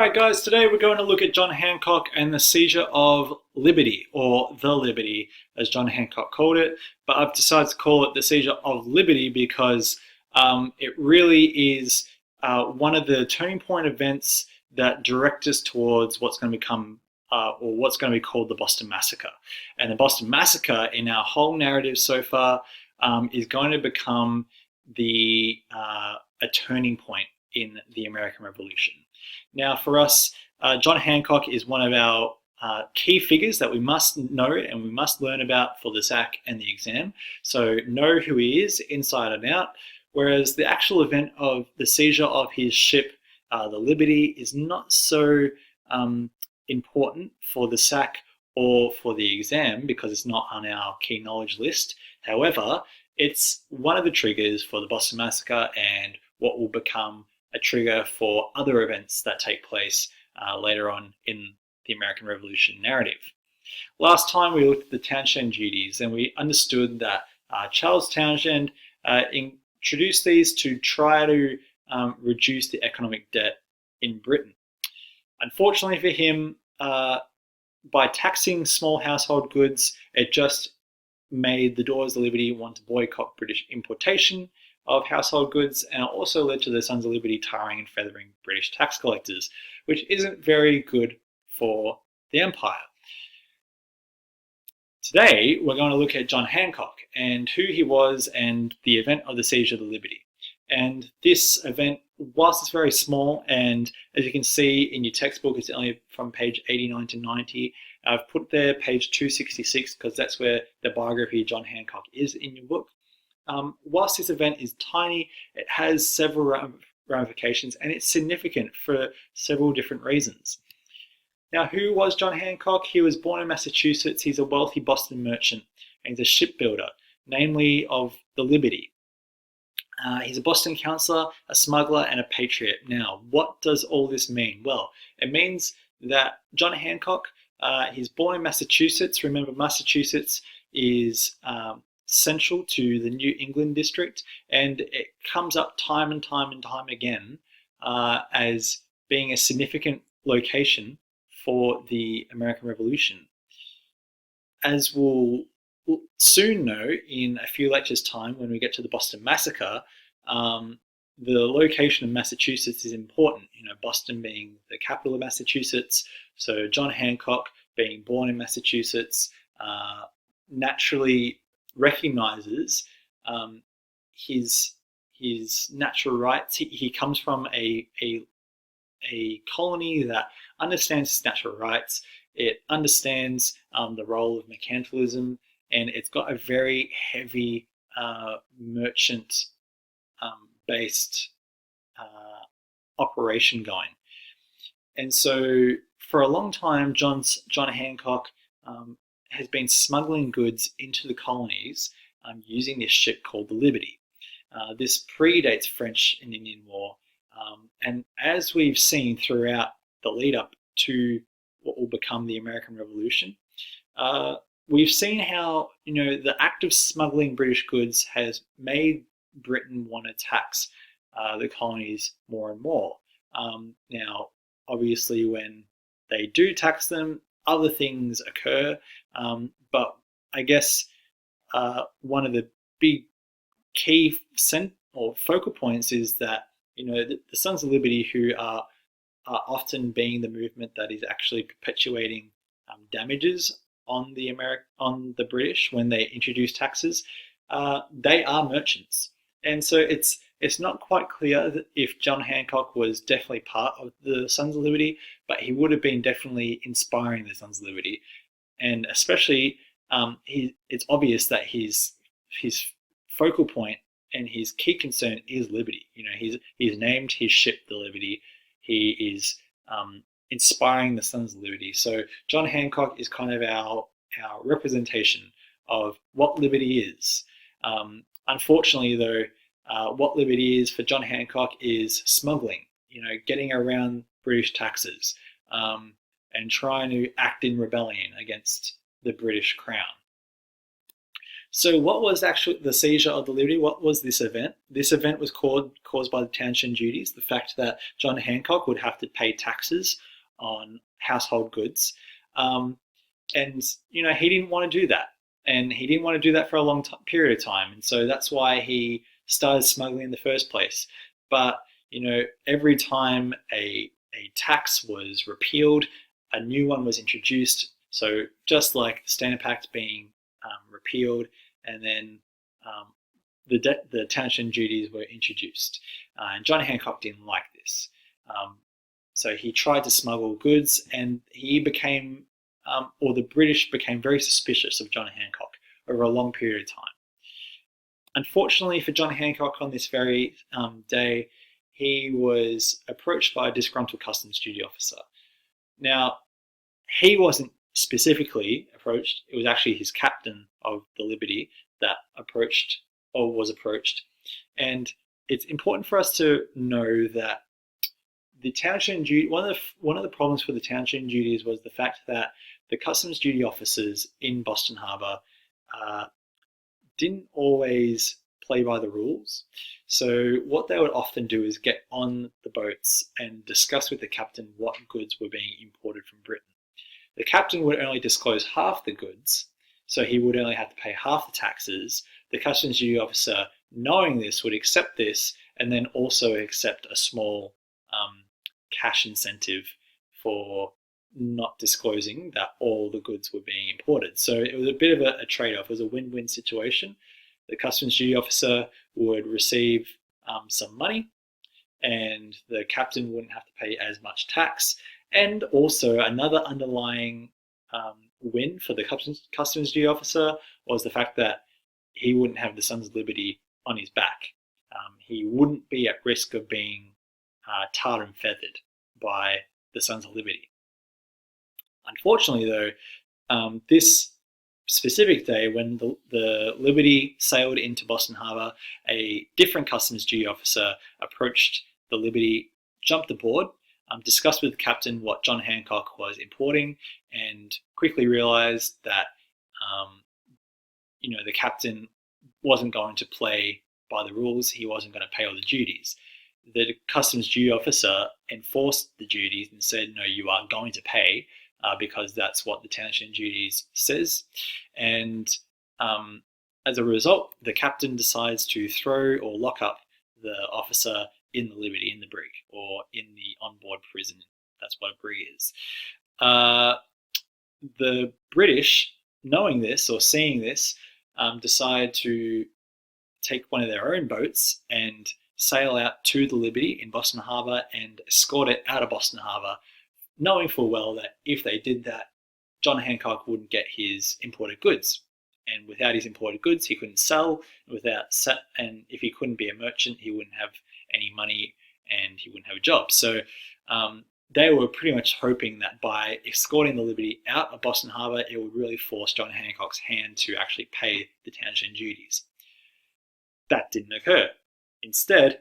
Alright guys, today we're going to look at John Hancock and the seizure of liberty, or the liberty as John Hancock called it, but I've decided to call it the seizure of liberty because it really is one of the turning point events that direct us towards what's going to become or what's going to be called the Boston Massacre. And the Boston Massacre in our whole narrative so far is going to become a turning point in the American Revolution. Now, for us, John Hancock is one of our key figures that we must know and we must learn about for the SAC and the exam. So know who he is inside and out, whereas the actual event of the seizure of his ship, the Liberty, is not so important for the SAC or for the exam because it's not on our key knowledge list. However, it's one of the triggers for the Boston Massacre and what will become a trigger for other events that take place later on in the American Revolution narrative. Last time we looked at the Townshend duties and we understood that Charles Townshend introduced these to try to reduce the economic debt in Britain. Unfortunately for him, by taxing small household goods, it just made the Daughters of Liberty want to boycott British importation of household goods, and it also led to the Sons of Liberty tarring and feathering British tax collectors, which isn't very good for the empire. Today, we're going to look at John Hancock and who he was and the event of the Seizure of the Liberty. And this event, whilst it's very small, and as you can see in your textbook, it's only from page 89 to 90. I've put there page 266 because that's where the biography of John Hancock is in your book. Whilst this event is tiny, it has several ramifications and it's significant for several different reasons. Now, who was John Hancock? He was born in Massachusetts. He's a wealthy Boston merchant and he's a shipbuilder, namely of the Liberty. He's a Boston councillor, a smuggler, and a patriot. Now, what does all this mean? Well, it means that John Hancock, he's born in Massachusetts. Remember, Massachusetts is central to the New England district, and it comes up time and time again as being a significant location for the American Revolution. As we'll soon know in a few lectures' time when we get to the Boston Massacre, the location of Massachusetts is important. You know, Boston being the capital of Massachusetts, so John Hancock being born in Massachusetts naturally recognizes his natural rights. He comes from a colony that understands his natural rights. It understands the role of mercantilism, and it's got a very heavy merchant based operation going. And so for a long time, John Hancock has been smuggling goods into the colonies using this ship called the Liberty. This predates French and Indian War, and as we've seen throughout the lead up to what will become the American Revolution, we've seen how the act of smuggling British goods has made Britain want to tax the colonies more and more. Now, obviously, when they do tax them, other things occur, but I guess one of the big key focal points is that the Sons of Liberty, who are often being the movement that is actually perpetuating damages on the British when they introduce taxes, they are merchants, and so it's not quite clear that if John Hancock was definitely part of the Sons of Liberty, but he would have been definitely inspiring the Sons of Liberty, and especially it's obvious that his focal point and his key concern is liberty. He's named his ship the Liberty. He is inspiring the Sons of Liberty. So John Hancock is kind of our representation of what liberty is. Unfortunately, though, what liberty is for John Hancock is smuggling, getting around British taxes and trying to act in rebellion against the British Crown. So what was actually the seizure of the Liberty? What was this event? This event was caused by the Townshend duties, the fact that John Hancock would have to pay taxes on household goods. And, he didn't want to do that. And he didn't want to do that for a long period of time. And so that's why he started smuggling in the first place. But, every time a tax was repealed, a new one was introduced. So just like the Standard Pact being repealed, and then the Townshend duties were introduced. And John Hancock didn't like this. So he tried to smuggle goods, and he became, or the British became very suspicious of John Hancock over a long period of time. Unfortunately for John Hancock, on this very day, he was approached by a disgruntled customs duty officer. Now, he wasn't specifically approached. It was actually his captain of the Liberty that was approached. And it's important for us to know that the Townshend duty, one of the problems for the Townshend duties was the fact that the customs duty officers in Boston Harbor didn't always play by the rules. So what they would often do is get on the boats and discuss with the captain what goods were being imported from Britain. The captain would only disclose half the goods, so he would only have to pay half the taxes. The customs duty officer, knowing this, would accept this and then also accept a small cash incentive for not disclosing that all the goods were being imported. So it was a bit of a trade-off. It was a win-win situation. The customs duty officer would receive some money, and the captain wouldn't have to pay as much tax. And also another underlying win for the customs duty officer was the fact that he wouldn't have the Sons of Liberty on his back. He wouldn't be at risk of being tarred and feathered by the Sons of Liberty. Unfortunately, though, this specific day when the Liberty sailed into Boston Harbor, a different customs duty officer approached the Liberty, jumped aboard, discussed with the captain what John Hancock was importing, and quickly realized that the captain wasn't going to play by the rules. He wasn't going to pay all the duties. The customs duty officer enforced the duties and said, no, you are going to pay because that's what the Townshend duties says. And as a result, the captain decides to throw or lock up the officer in the Liberty, in the brig, or in the onboard prison. That's what a brig is. The British, knowing this or seeing this, decide to take one of their own boats and sail out to the Liberty in Boston Harbor and escort it out of Boston Harbor, knowing full well that if they did that, John Hancock wouldn't get his imported goods. And without his imported goods, he couldn't sell. And if he couldn't be a merchant, he wouldn't have any money and he wouldn't have a job. So they were pretty much hoping that by escorting the Liberty out of Boston Harbor, it would really force John Hancock's hand to actually pay the Townshend duties. That didn't occur. Instead,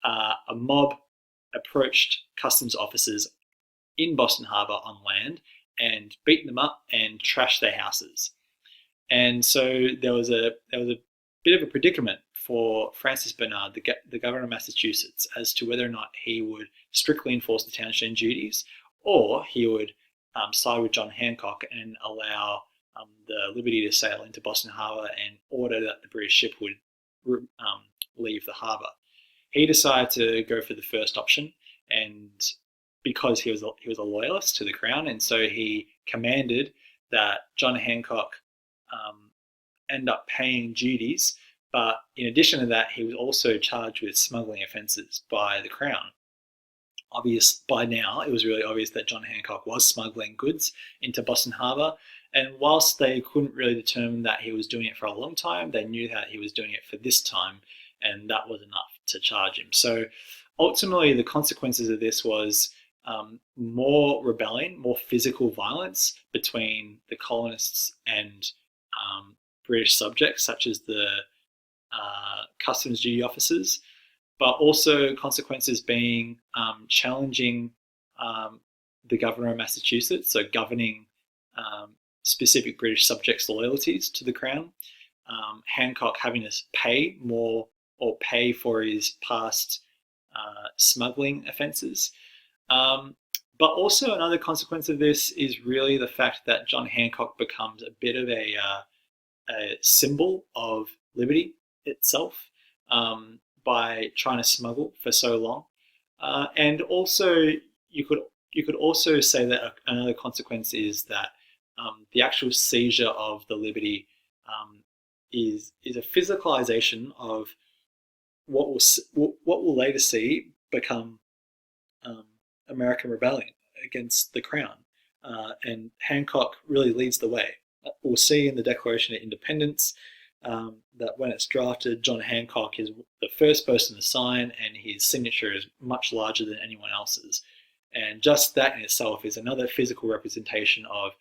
a mob approached customs officers in Boston Harbor on land and beat them up and trashed their houses. And so there was a bit of a predicament for Francis Bernard, the governor of Massachusetts, as to whether or not he would strictly enforce the Townshend duties, or he would side with John Hancock and allow the Liberty to sail into Boston Harbor and order that the British ship would leave the harbor. He decided to go for the first option, and because he was a loyalist to the crown, and so he commanded that John Hancock end up paying duties. But in addition to that, he was also charged with smuggling offences by the crown. By now, it was really obvious that John Hancock was smuggling goods into Boston Harbor. And whilst they couldn't really determine that he was doing it for a long time, they knew that he was doing it for this time, and that was enough to charge him. So ultimately, the consequences of this was more rebellion, more physical violence between the colonists and British subjects, such as the customs duty officers, but also consequences being challenging the governor of Massachusetts, so governing specific British subjects' loyalties to the crown, Hancock having to pay more or pay for his past smuggling offences. But also another consequence of this is really the fact that John Hancock becomes a bit of a symbol of liberty itself by trying to smuggle for so long. And also, you could also say that another consequence is that the actual seizure of the liberty is a physicalization of what will later see become American rebellion against the crown. And Hancock really leads the way. We'll see in the Declaration of Independence that when it's drafted, John Hancock is the first person to sign, and his signature is much larger than anyone else's. And just that in itself is another physical representation of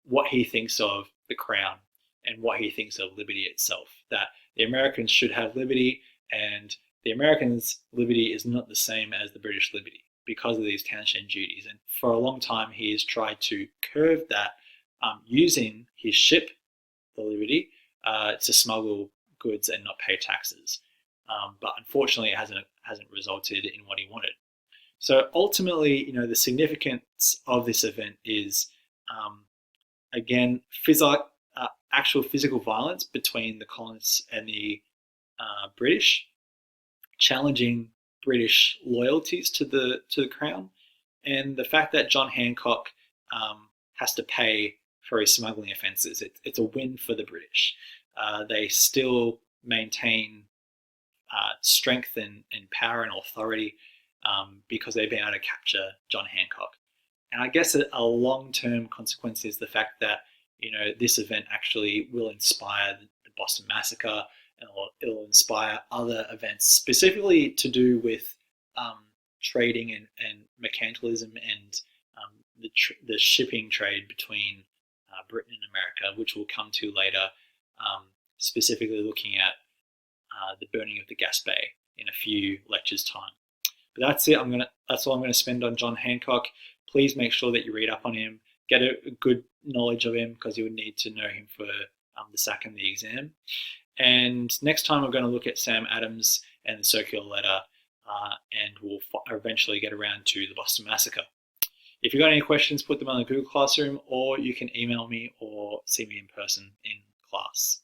what he thinks of the crown and what he thinks of liberty itself. That the Americans should have liberty, and the Americans' liberty is not the same as the British liberty because of these townshend duties. And for a long time, he has tried to curb that using his ship, the Liberty, to smuggle goods and not pay taxes. But unfortunately, it hasn't resulted in what he wanted. So ultimately, the significance of this event is, again, actual physical violence between the colonists and the British, challenging British loyalties to the crown, and the fact that John Hancock has to pay for his smuggling offences. It's a win for the British. They still maintain strength and power and authority because they've been able to capture John Hancock. And I guess a long-term consequence is the fact that this event actually will inspire the Boston Massacre, and it'll inspire other events specifically to do with trading and mercantilism and the shipping trade between Britain and America, which we'll come to later, specifically looking at the burning of the Gas Bay in a few lectures' time. But that's it. That's all I'm going to spend on John Hancock. Please make sure that you read up on him, get a good knowledge of him, because you would need to know him for the SAC and the exam. And next time we're going to look at Sam Adams and the circular letter, and we'll eventually get around to the Boston Massacre. If you've got any questions, put them on the Google Classroom, or you can email me or see me in person in class.